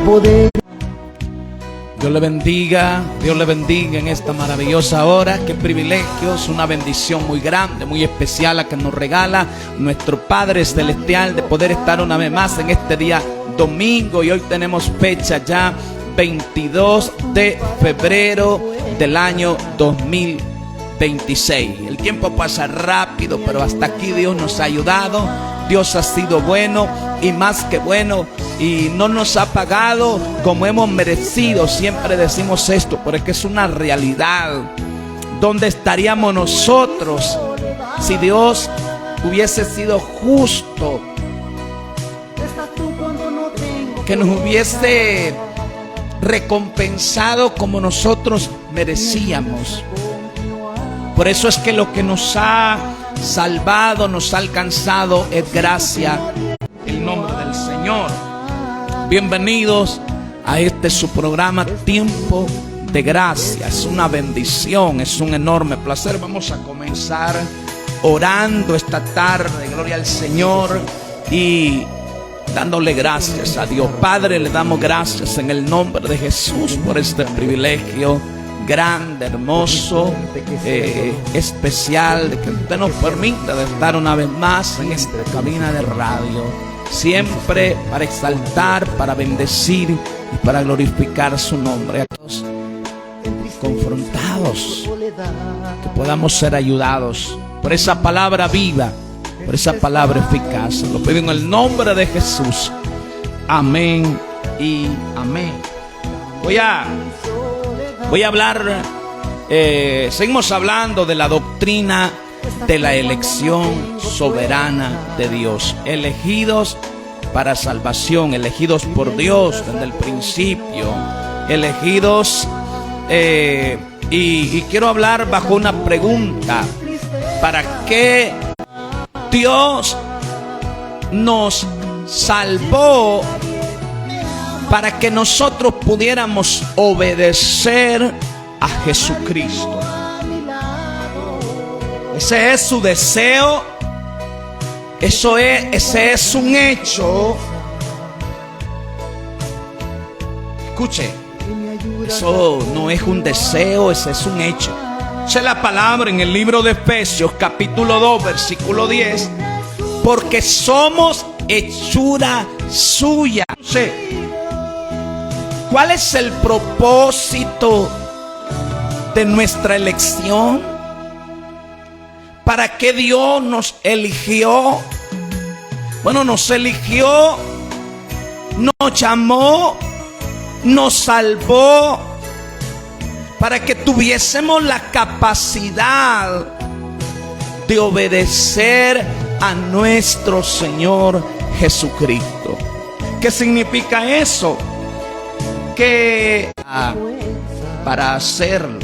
poder. Dios le bendiga en esta maravillosa hora. Qué privilegio, es una bendición muy grande, muy especial la que nos regala nuestro Padre Celestial de poder estar una vez más en este día domingo. Y hoy tenemos fecha ya 22 de febrero del año 2026. El tiempo pasa rápido, pero hasta aquí Dios nos ha ayudado. Dios ha sido bueno y más que bueno, y no nos ha pagado como hemos merecido. Siempre decimos esto, pero es que es una realidad. ¿Dónde estaríamos nosotros si Dios hubiese sido justo, que nos hubiese recompensado como nosotros merecíamos? Por eso es que lo que nos ha salvado, nos ha alcanzado, es gracia en nombre del Señor. Bienvenidos a este su programa Tiempo de Gracia. Es una bendición, es un enorme placer. Vamos a comenzar orando esta tarde, gloria al Señor, y dándole gracias a Dios. Padre, le damos gracias en el nombre de Jesús por este privilegio grande, hermoso, especial, de que usted nos permita de estar una vez más en esta cabina de radio, siempre para exaltar, para bendecir y para glorificar su nombre. A todos confrontados, que podamos ser ayudados por esa palabra viva, por esa palabra eficaz. Lo pido en el nombre de Jesús. Amén y amén. Voy a hablar, seguimos hablando de la doctrina de la elección soberana de Dios. Elegidos para salvación, elegidos por Dios desde el principio, elegidos, y quiero hablar bajo una pregunta: ¿para qué Dios nos salvó? Para que nosotros pudiéramos obedecer a Jesucristo. Ese es su deseo. Ese es un hecho. Escuche, eso no es un deseo, ese es un hecho. Esa es la palabra en el libro de Efesios, capítulo 2, versículo 10. Porque somos hechura suya. ¿Cuál es el propósito de nuestra elección? ¿Para qué Dios nos eligió? Bueno, nos eligió, nos llamó, nos salvó para que tuviésemos la capacidad de obedecer a nuestro Señor Jesucristo. ¿Qué significa eso? Que para hacerlo.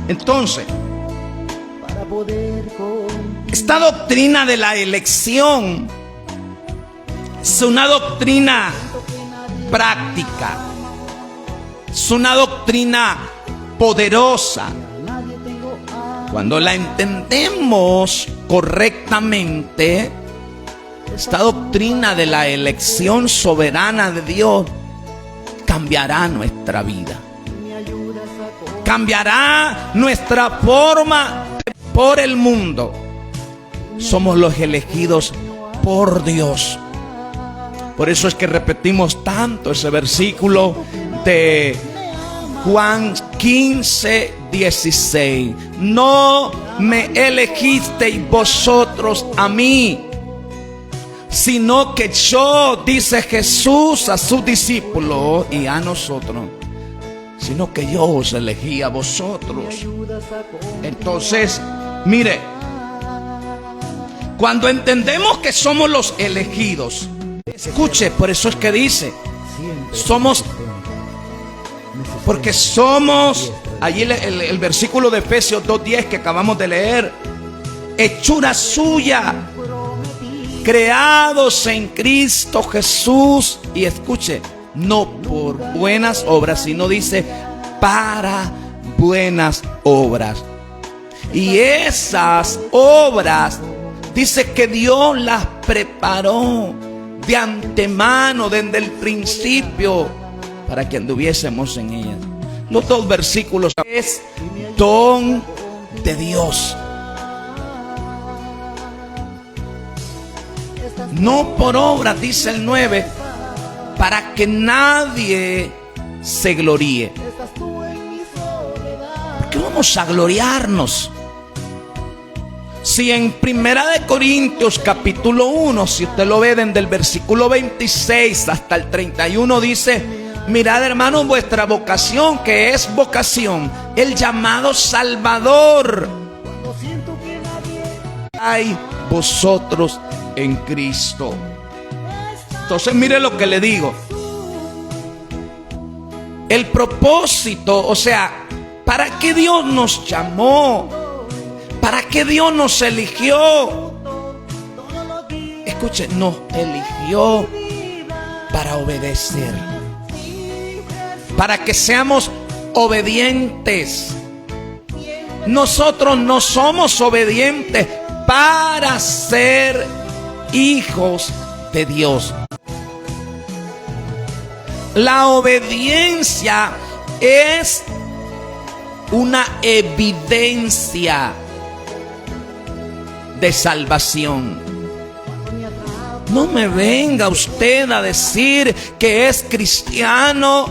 Entonces, esta doctrina de la elección es una doctrina práctica, es una doctrina poderosa. Cuando la entendemos correctamente, esta doctrina de la elección soberana de Dios cambiará nuestra vida, cambiará nuestra forma por el mundo. Somos los elegidos por Dios. Por eso es que repetimos tanto ese versículo de Juan 15, 16. No me elegisteis vosotros a mí, sino que yo, dice Jesús a sus discípulos y a nosotros, sino que yo os elegí a vosotros. Entonces, mire, cuando entendemos que somos los elegidos, escuche, por eso es que dice, somos, porque somos, allí el versículo de Efesios 2:10 que acabamos de leer, hechura suya, creados en Cristo Jesús. Y escuche, no por buenas obras, sino dice para buenas obras. Y esas obras, dice que Dios las preparó de antemano, desde el principio, para que anduviésemos en ellas. Los dos versículos es don de Dios. No por obra, dice el 9, para que nadie se gloríe. ¿Por qué vamos a gloriarnos? Si en 1 Corintios capítulo 1, si usted lo ve desde el versículo 26 hasta el 31, dice: mirad, hermanos, vuestra vocación, que es vocación, el llamado Salvador hay vosotros en Cristo. Entonces mire lo que le digo. El propósito, o sea, ¿para qué Dios nos llamó? ¿Para qué Dios nos eligió? Escuche, nos eligió para obedecer, para que seamos obedientes. Nosotros no somos obedientes para ser hijos de Dios. La obediencia es una evidencia de salvación. No me venga usted a decir que es cristiano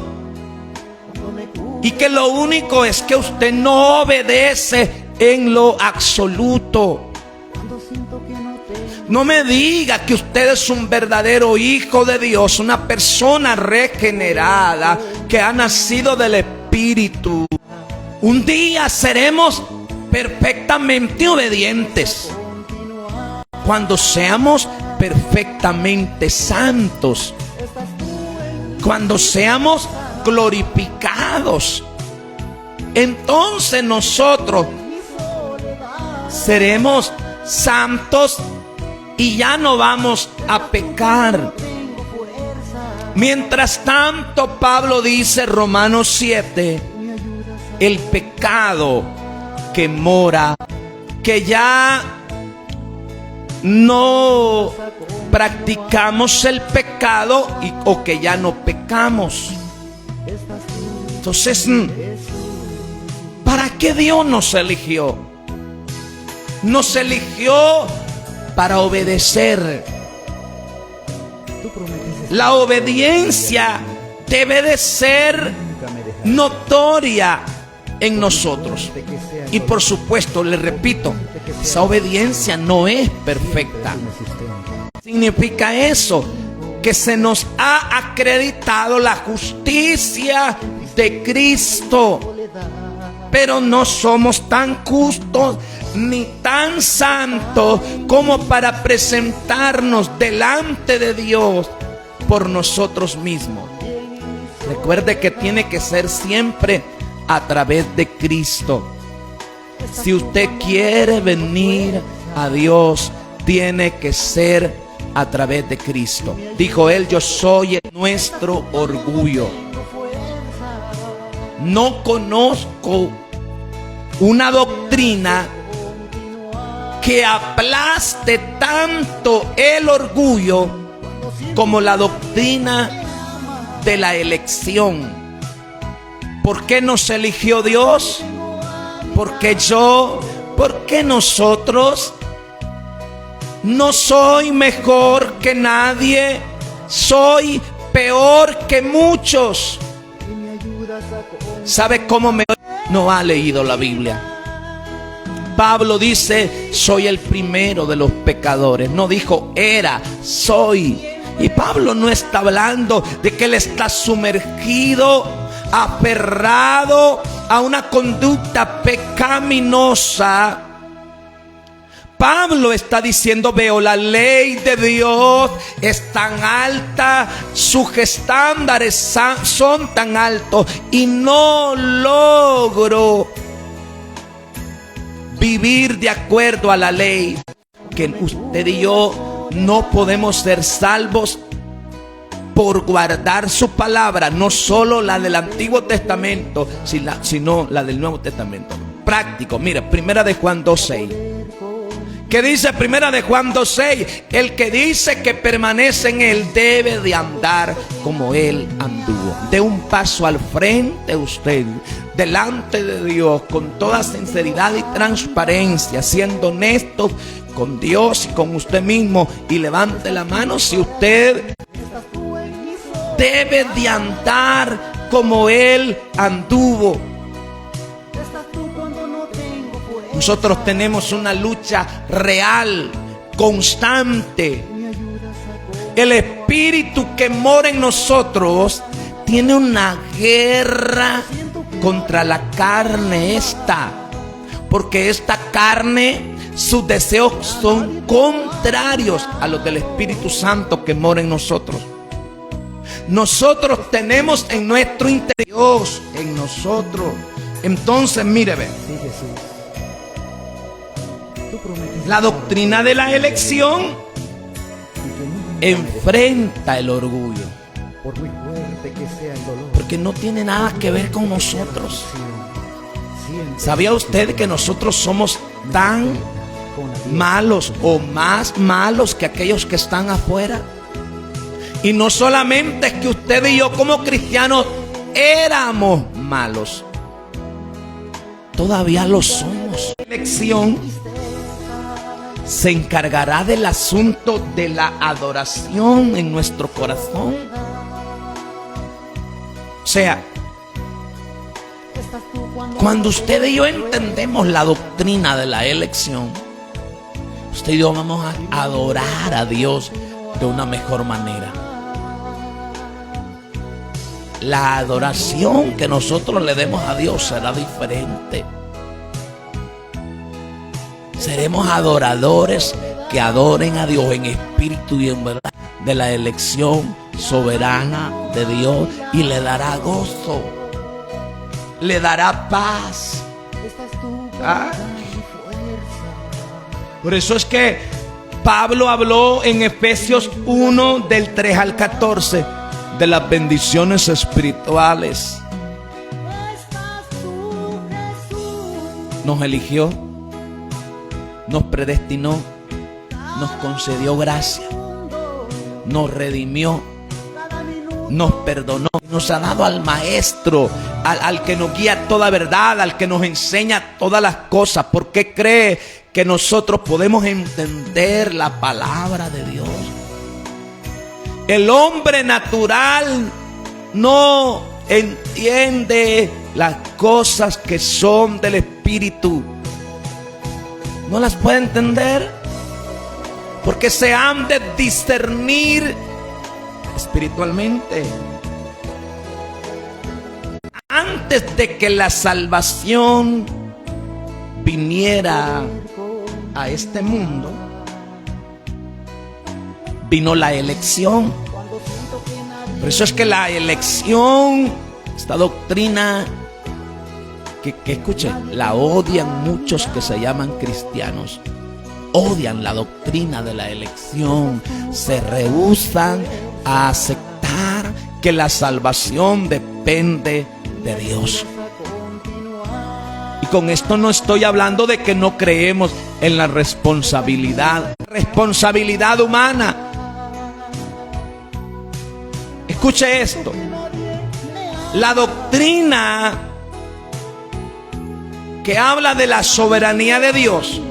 y que lo único es que usted no obedece en lo absoluto. No me diga que usted es un verdadero hijo de Dios, una persona regenerada que ha nacido del Espíritu. Un día seremos perfectamente obedientes cuando seamos perfectamente santos, cuando seamos glorificados. Entonces nosotros seremos santos y ya no vamos a pecar. Mientras tanto, Pablo dice, Romanos 7, el pecado que mora, que ya no practicamos el pecado o que ya no pecamos. Entonces, ¿para qué Dios nos eligió? Nos eligió para obedecer. La obediencia debe de ser notoria en nosotros. Y por supuesto, le repito, esa obediencia no es perfecta. Significa eso, que se nos ha acreditado la justicia de Cristo, pero no somos tan justos ni tan santos como para presentarnos delante de Dios por nosotros mismos. Recuerde que tiene que ser siempre a través de Cristo. Si usted quiere venir a Dios, tiene que ser a través de Cristo. Dijo él, yo soy nuestro orgullo. No conozco una doctrina que aplaste tanto el orgullo como la doctrina de la elección. ¿Por qué nos eligió Dios? Porque nosotros no soy mejor que nadie, soy peor que muchos. ¿Sabe cómo no ha leído la Biblia? Pablo dice, soy el primero de los pecadores. No dijo era, soy. Y Pablo no está hablando de que él está sumergido, aferrado a una conducta pecaminosa. Pablo está diciendo, veo la ley de Dios es tan alta, sus estándares son tan altos y no logro vivir de acuerdo a la ley. Que usted y yo no podemos ser salvos por guardar su palabra, no solo la del Antiguo Testamento, sino la del Nuevo Testamento. Práctico, mira, 1 Juan 2:6. ¿Qué dice Primera de Juan 2:6? El que dice que permanece en Él debe de andar como Él anduvo. De un paso al frente usted, delante de Dios, con toda sinceridad y transparencia, siendo honestos con Dios y con usted mismo, y levante la mano si usted debe de andar como Él anduvo. Nosotros tenemos una lucha real, constante. El espíritu que mora en nosotros tiene una guerra contra la carne esta, porque esta carne, sus deseos son contrarios a los del Espíritu Santo que mora en nosotros. Nosotros tenemos en nuestro interior, en nosotros. Entonces, mire, ve. La doctrina de la elección enfrenta el orgullo, porque no tiene nada que ver con nosotros. ¿Sabía usted que nosotros somos tan malos o más malos que aquellos que están afuera? Y no solamente es que usted y yo como cristianos éramos malos, todavía lo somos. La elección se encargará del asunto de la adoración en nuestro corazón. O sea, cuando usted y yo entendemos la doctrina de la elección, usted y yo vamos a adorar a Dios de una mejor manera. La adoración que nosotros le demos a Dios será diferente. Seremos adoradores que adoren a Dios en espíritu y en verdad, de la elección soberana de Dios, y le dará gozo, le dará paz. Por eso es que Pablo habló en Efesios 1 del 3 al 14 de las bendiciones espirituales. Nos eligió, nos predestinó, nos concedió gracia, nos redimió, nos perdonó, nos ha dado al Maestro, al que nos guía toda verdad, al que nos enseña todas las cosas. ¿Por qué cree que nosotros podemos entender la palabra de Dios? El hombre natural no entiende las cosas que son del Espíritu. No las puede entender porque se han de discernir espiritualmente. Antes de que la salvación viniera a este mundo, vino la elección. Por eso es que la elección, esta doctrina que escuchen, la odian muchos que se llaman cristianos. Odian la doctrina de la elección. Se rehúsan a aceptar que la salvación depende de Dios. Y con esto no estoy hablando de que no creemos en la responsabilidad humana. Escuche esto. La doctrina que habla de la soberanía de Dios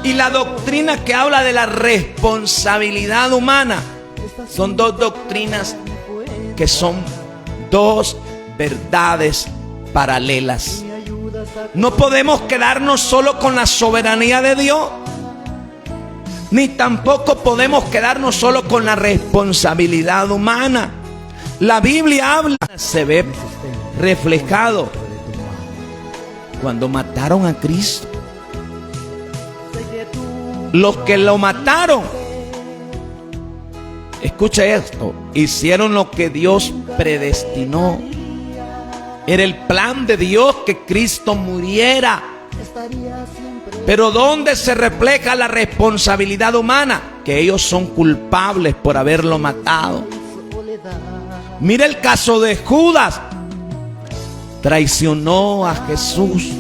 y la doctrina que habla de la responsabilidad humana son dos doctrinas que son dos verdades paralelas. No podemos quedarnos solo con la soberanía de Dios, ni tampoco podemos quedarnos solo con la responsabilidad humana. La Biblia habla, se ve reflejado cuando mataron a Cristo. Los que lo mataron, escuche esto, hicieron lo que Dios predestinó. Era el plan de Dios que Cristo muriera. Pero ¿dónde se refleja la responsabilidad humana? Que ellos son culpables por haberlo matado. Mira el caso de Judas. Traicionó a Jesús.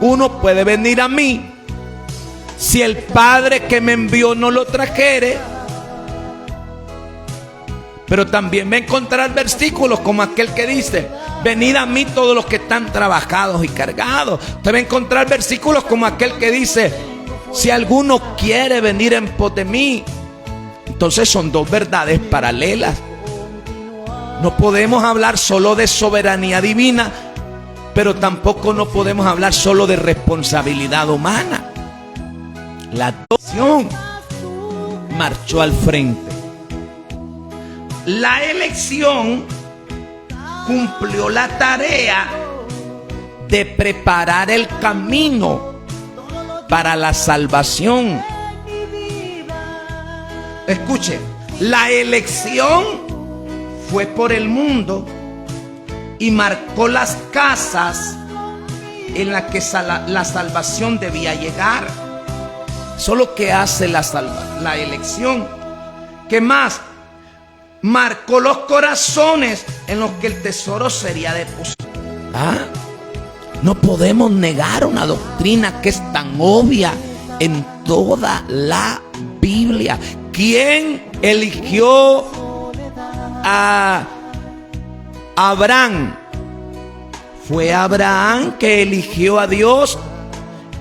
Uno puede venir a mí si el Padre que me envió no lo trajere. Pero también va a encontrar versículos como aquel que dice: venid a mí todos los que están trabajados y cargados. Usted va a encontrar versículos como aquel que dice: si alguno quiere venir en pos de mí. Entonces son dos verdades paralelas. No podemos hablar solo de soberanía divina, pero tampoco no podemos hablar solo de responsabilidad humana. La adopción marchó al frente. La elección cumplió la tarea de preparar el camino para la salvación. Escuche, la elección fue por el mundo y marcó las casas en las que la salvación debía llegar. Eso es lo que hace la elección. ¿Qué más? Marcó los corazones en los que el tesoro sería depositado. No podemos negar una doctrina que es tan obvia en toda la Biblia. ¿Quién eligió a Abraham? ¿Fue Abraham que eligió a Dios?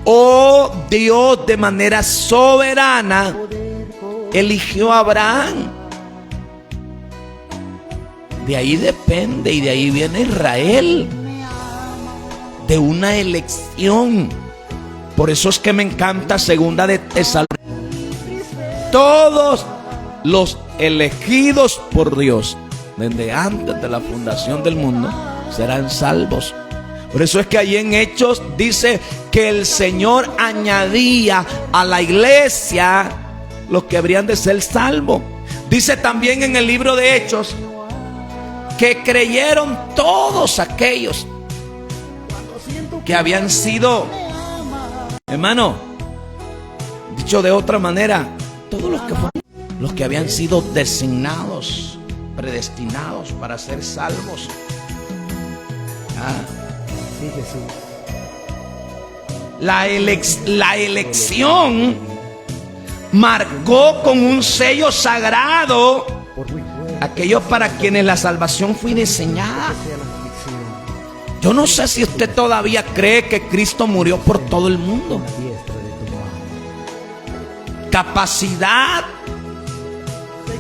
¿O Dios de manera soberana eligió a Abraham? De ahí depende, y de ahí viene Israel, de una elección. Por eso es que me encanta segunda de Tesalonicenses. Todos los elegidos por Dios desde antes de la fundación del mundo serán salvos. Por eso es que ahí en Hechos dice que el Señor añadía a la iglesia los que habrían de ser salvos. Dice también en el libro de Hechos que creyeron todos aquellos que habían sido, hermano, dicho de otra manera, todos los que habían sido designados, predestinados para ser salvos. Sí, Jesús. La elección marcó con un sello sagrado aquellos para quienes la salvación fue diseñada. Yo no sé si usted todavía cree que Cristo murió por todo el mundo. Capacidad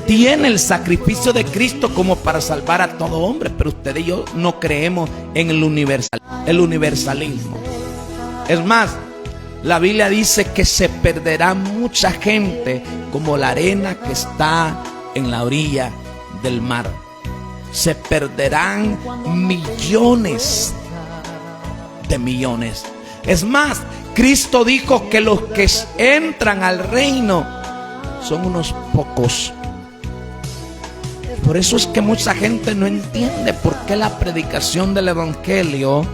tiene el sacrificio de Cristo como para salvar a todo hombre, pero usted y yo no creemos en el universalismo. Es más, la Biblia dice que se perderá mucha gente como la arena que está en la orilla del mar. Se perderán millones de millones. Es más, Cristo dijo que los que entran al reino son unos pocos. Por eso es que mucha gente no entiende por qué la predicación del evangelio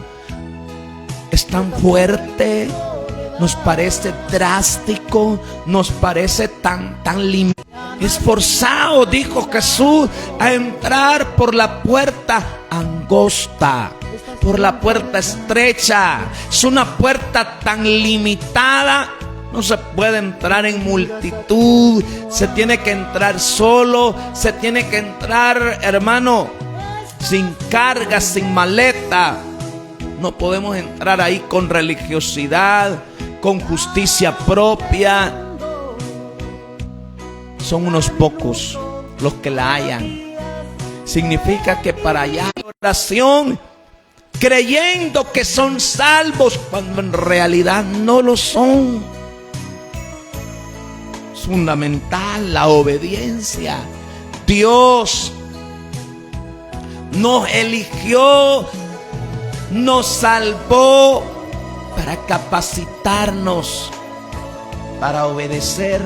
es tan fuerte, nos parece drástico, nos parece tan limitado. Esforzado, dijo Jesús, a entrar por la puerta angosta, por la puerta estrecha. Es una puerta tan limitada, no se puede entrar en multitud, se tiene que entrar solo, se tiene que entrar, hermano, sin carga, sin maleta. No podemos entrar ahí con religiosidad, con justicia propia. Son unos pocos los que la hayan. Significa que para allá hay oración, creyendo que son salvos, cuando en realidad no lo son. Es fundamental la obediencia. Dios nos eligió, nos salvó para capacitarnos, para obedecer.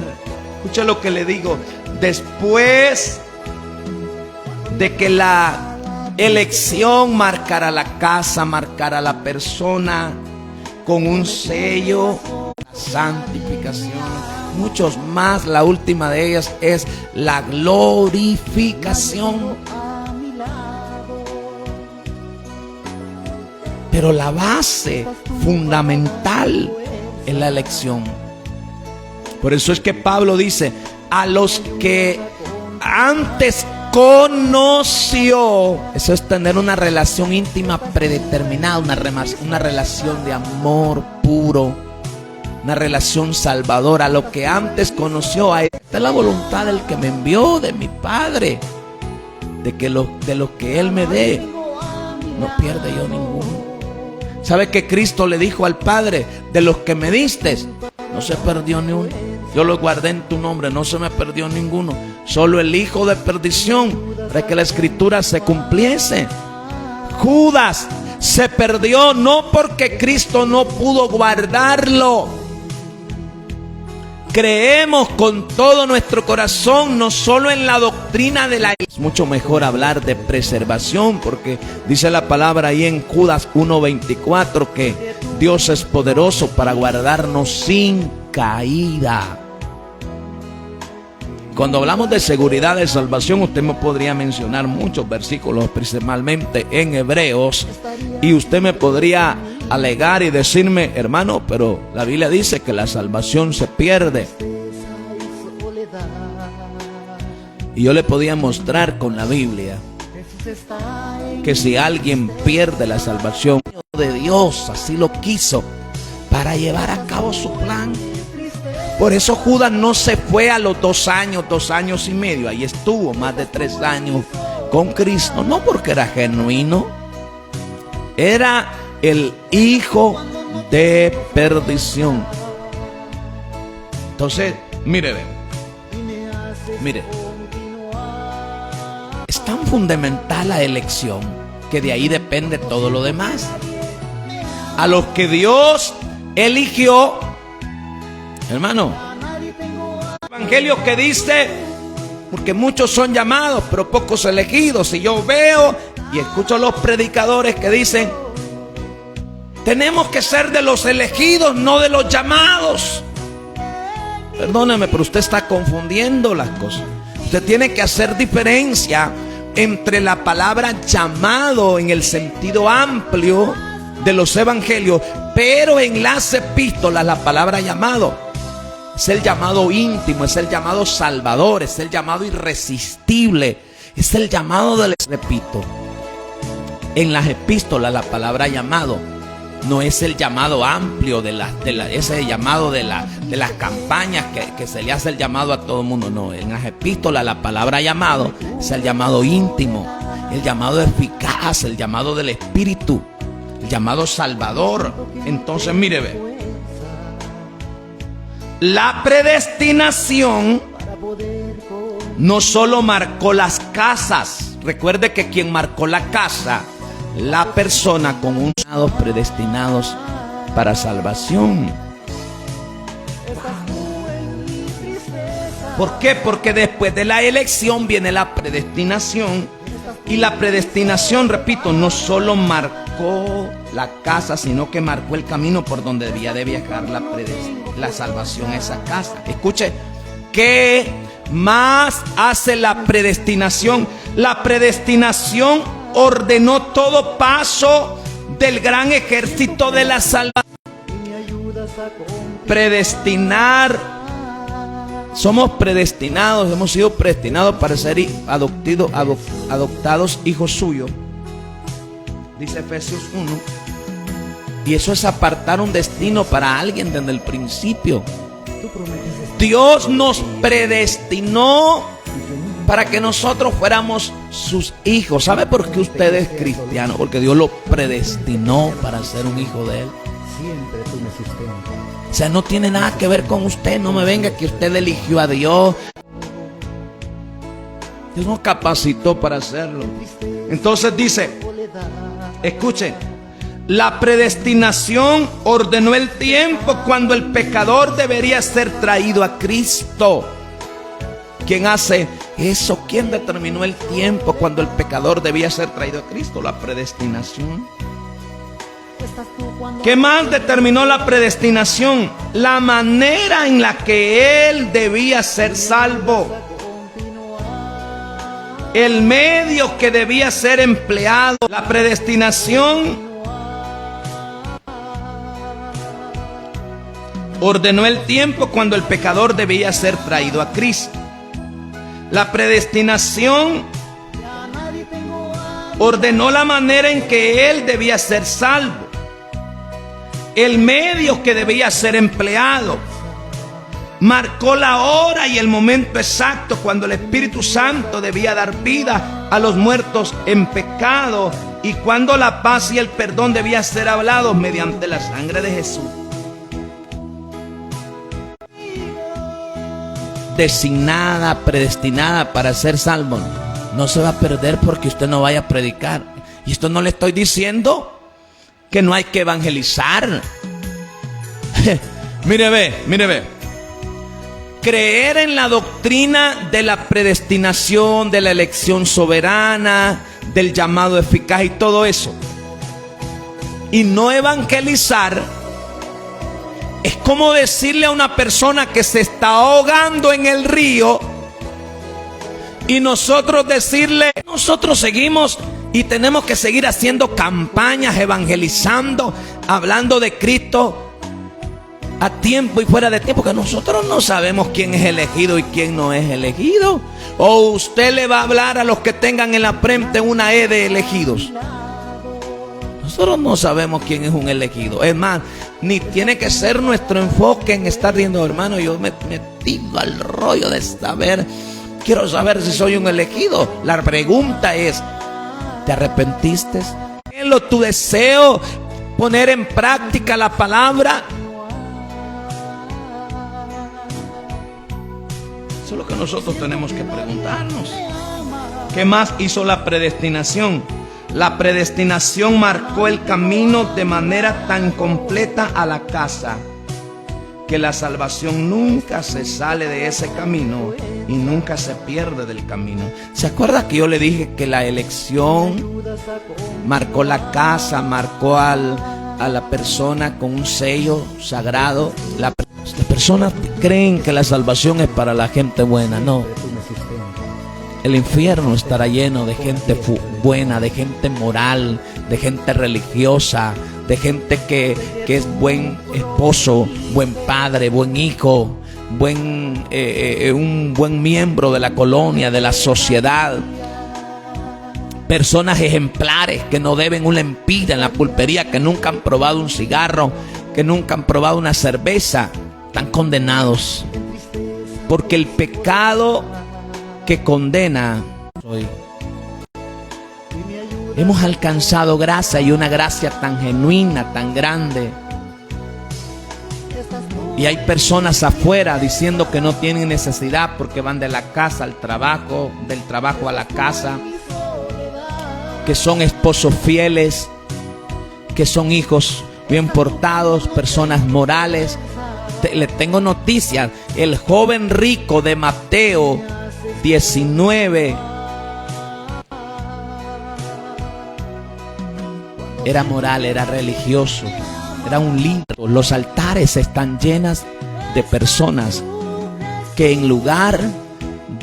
Escucha lo que le digo. Después de que la elección marcara la casa, marcara la persona con un sello, santificación, muchos más, la última de ellas es la glorificación. Pero la base fundamental es la elección. Por eso es que Pablo dice, a los que antes conoció. Eso es tener una relación íntima predeterminada, una relación de amor puro, una relación salvadora. A lo que antes conoció, a esta es la voluntad del que me envió, de mi Padre, de los que Él me dé, no pierde yo ninguno. ¿Sabe que Cristo le dijo al Padre, de los que me diste, no se perdió ni uno? Yo lo guardé en tu nombre, no se me perdió ninguno. Solo el hijo de perdición, para que la escritura se cumpliese. Judas se perdió no porque Cristo no pudo guardarlo. Creemos con todo nuestro corazón, no solo en la doctrina de la iglesia. Es mucho mejor hablar de preservación, porque dice la palabra ahí en Judas 1:24 que Dios es poderoso para guardarnos sin caída. Cuando hablamos de seguridad de salvación, usted me podría mencionar muchos versículos, principalmente en Hebreos, y usted me podría alegar y decirme, hermano, pero la Biblia dice que la salvación se pierde. Y yo le podía mostrar con la Biblia que si alguien pierde la salvación de Dios, así lo quiso, para llevar a cabo su plan. Por eso Judas no se fue a los 2 años y medio. Ahí estuvo más de 3 años con Cristo. No porque era genuino. Era el hijo de perdición. Entonces, mire. Es tan fundamental la elección que de ahí depende todo lo demás. A los que Dios eligió, hermano, evangelio que dice, porque muchos son llamados, pero pocos elegidos. Y yo veo y escucho a los predicadores que dicen, tenemos que ser de los elegidos, no de los llamados. Perdóneme, pero usted está confundiendo las cosas. Usted tiene que hacer diferencia entre la palabra llamado en el sentido amplio de los evangelios, pero en las epístolas la palabra llamado es el llamado íntimo, es el llamado salvador, es el llamado irresistible, es el llamado del... Repito, en las epístolas la palabra llamado no es el llamado amplio ese llamado de las campañas que se le hace el llamado a todo el mundo. No, en las epístolas la palabra llamado es el llamado íntimo, el llamado eficaz, el llamado del Espíritu, el llamado salvador. Entonces, mire, ve, la predestinación no solo marcó las casas. Recuerde que quien marcó la casa, la persona con un predestinados para salvación. ¿Por qué? Porque después de la elección viene la predestinación. Y la predestinación, repito, no solo marcó la casa, sino que marcó el camino por donde debía de viajar la salvación a esa casa. Escuche, ¿qué más hace la predestinación? La predestinación ordenó todo paso del gran ejército de la salvación. Predestinar. Somos predestinados, hemos sido predestinados para ser adoptados hijos suyos. Dice Efesios 1. Y eso es apartar un destino para alguien desde el principio. Dios nos predestinó para que nosotros fuéramos sus hijos. ¿Sabe por qué usted es cristiano? Porque Dios lo predestinó para ser un hijo de Él. O sea, no tiene nada que ver con usted. No me venga que usted eligió a Dios. Dios nos capacitó para hacerlo. Entonces dice, escuchen, la predestinación ordenó el tiempo cuando el pecador debería ser traído a Cristo. ¿Quién hace eso? ¿Quién determinó el tiempo cuando el pecador debía ser traído a Cristo? La predestinación. ¿Qué más determinó la predestinación? La manera en la que él debía ser salvo. El medio que debía ser empleado. La predestinación ordenó el tiempo cuando el pecador debía ser traído a Cristo. La predestinación ordenó la manera en que él debía ser salvo, el medio que debía ser empleado. Marcó la hora y el momento exacto cuando el Espíritu Santo debía dar vida a los muertos en pecado y cuando la paz y el perdón debían ser hablados mediante la sangre de Jesús. Designada, predestinada para ser salvo, no se va a perder porque usted no vaya a predicar. Y esto no le estoy diciendo que no hay que evangelizar. Mire ve. Creer en la doctrina de la predestinación, de la elección soberana, del llamado eficaz y todo eso, y no evangelizar, es como decirle a una persona que se está ahogando en el río y nosotros decirle, nosotros seguimos y tenemos que seguir haciendo campañas, evangelizando, hablando de Cristo a tiempo y fuera de tiempo, que nosotros no sabemos quién es elegido y quién no es elegido. O usted le va a hablar a los que tengan en la frente una E de elegidos. Nosotros no sabemos quién es un elegido. Es más, ni tiene que ser nuestro enfoque en estar riendo, hermano. Yo me he metido al rollo de saber, quiero saber si soy un elegido. La pregunta es, ¿te arrepentiste? ¿Es tu deseo poner en práctica la palabra? Eso es lo que nosotros tenemos que preguntarnos. ¿Qué más hizo la predestinación? La predestinación marcó el camino de manera tan completa a la casa que la salvación nunca se sale de ese camino y nunca se pierde del camino. ¿Se acuerda que yo le dije que la elección marcó la casa, marcó a la persona con un sello sagrado? Las personas creen que la salvación es para la gente buena. No. El infierno estará lleno de gente buena, de gente moral, de gente religiosa, de gente que es buen esposo, buen padre, buen hijo, un buen miembro de la colonia, de la sociedad. Personas ejemplares que no deben una empira en la pulpería, que nunca han probado un cigarro, que nunca han probado una cerveza. Están condenados, porque el pecado que condena, hemos alcanzado gracia, y una gracia tan genuina, tan grande, y hay personas afuera diciendo que no tienen necesidad porque van de la casa al trabajo, del trabajo a la casa, que son esposos fieles, que son hijos bien portados, personas morales. Le tengo noticias. El joven rico de Mateo 19 era moral, era religioso, era un líder. Los altares están llenos de personas que en lugar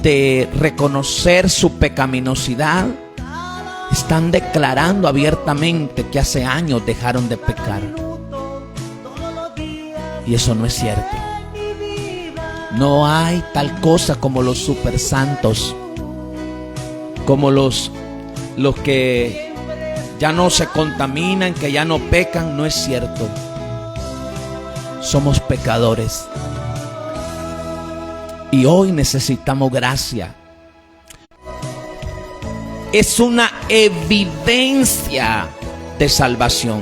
de reconocer su pecaminosidad, están declarando abiertamente que hace años dejaron de pecar. Y eso no es cierto. No hay tal cosa como los super santos, como los que ya no se contaminan, que ya no pecan. No es cierto. Somos pecadores. Y hoy necesitamos gracia. Es una evidencia de salvación.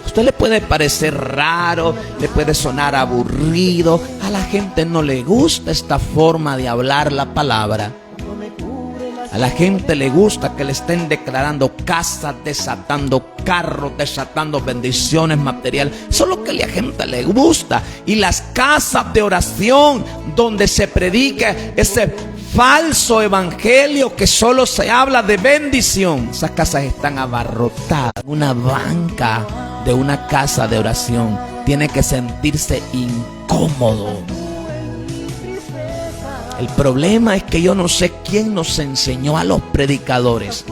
A usted le puede parecer raro, le puede sonar aburrido. A la gente no le gusta esta forma de hablar la palabra. A la gente le gusta que le estén declarando casas, desatando carros, desatando bendiciones materiales. Eso es lo que a la gente le gusta. Y las casas de oración donde se predica ese falso evangelio que solo se habla de bendición, esas casas están abarrotadas. Una banca de una casa de oración tiene que sentirse incómodo. El problema es que yo no sé quién nos enseñó a los predicadores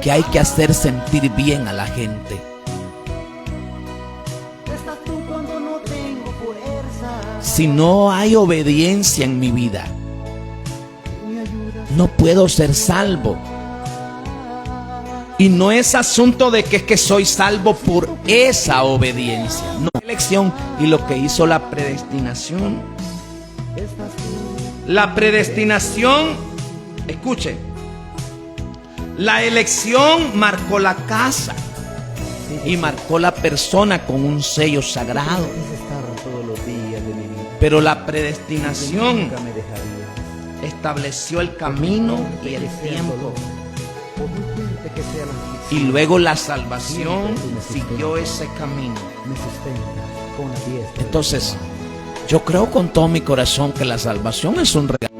que hay que hacer sentir bien a la gente. Si no hay obediencia en mi vida, no puedo ser salvo. Y no es asunto de que es que soy salvo por esa obediencia. No, elección y lo que hizo la predestinación. La predestinación, escuche, la elección marcó la casa y marcó la persona con un sello sagrado. Pero la predestinación estableció el camino y el tiempo. Y luego la salvación siguió ese camino. Entonces, yo creo con todo mi corazón que la salvación es un regalo.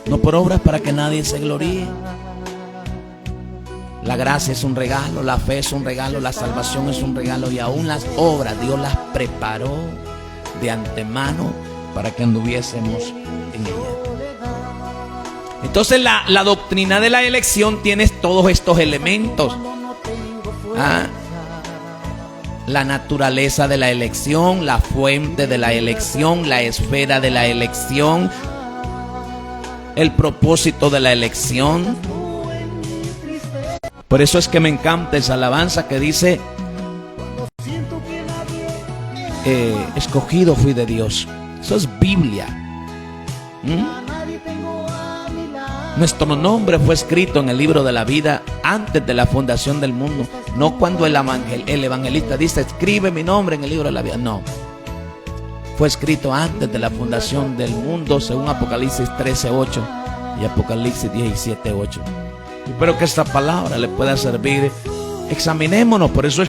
No por obras para que nadie se gloríe. La gracia es un regalo, la fe es un regalo, la salvación es un regalo. Y aún las obras Dios las preparó de antemano para que anduviésemos en ella. Entonces la doctrina de la elección tiene todos estos elementos. La naturaleza de la elección, la fuente de la elección, la esfera de la elección, el propósito de la elección. Por eso es que me encanta esa alabanza que dice: escogido fui de Dios. Eso es Biblia. Nuestro nombre fue escrito en el libro de la vida antes de la fundación del mundo. No cuando el evangelista dice: escribe mi nombre en el libro de la vida. No. Fue escrito antes de la fundación del mundo, según Apocalipsis 13:8 y Apocalipsis 17:8. Espero que esta palabra le pueda servir. Examinémonos. Por eso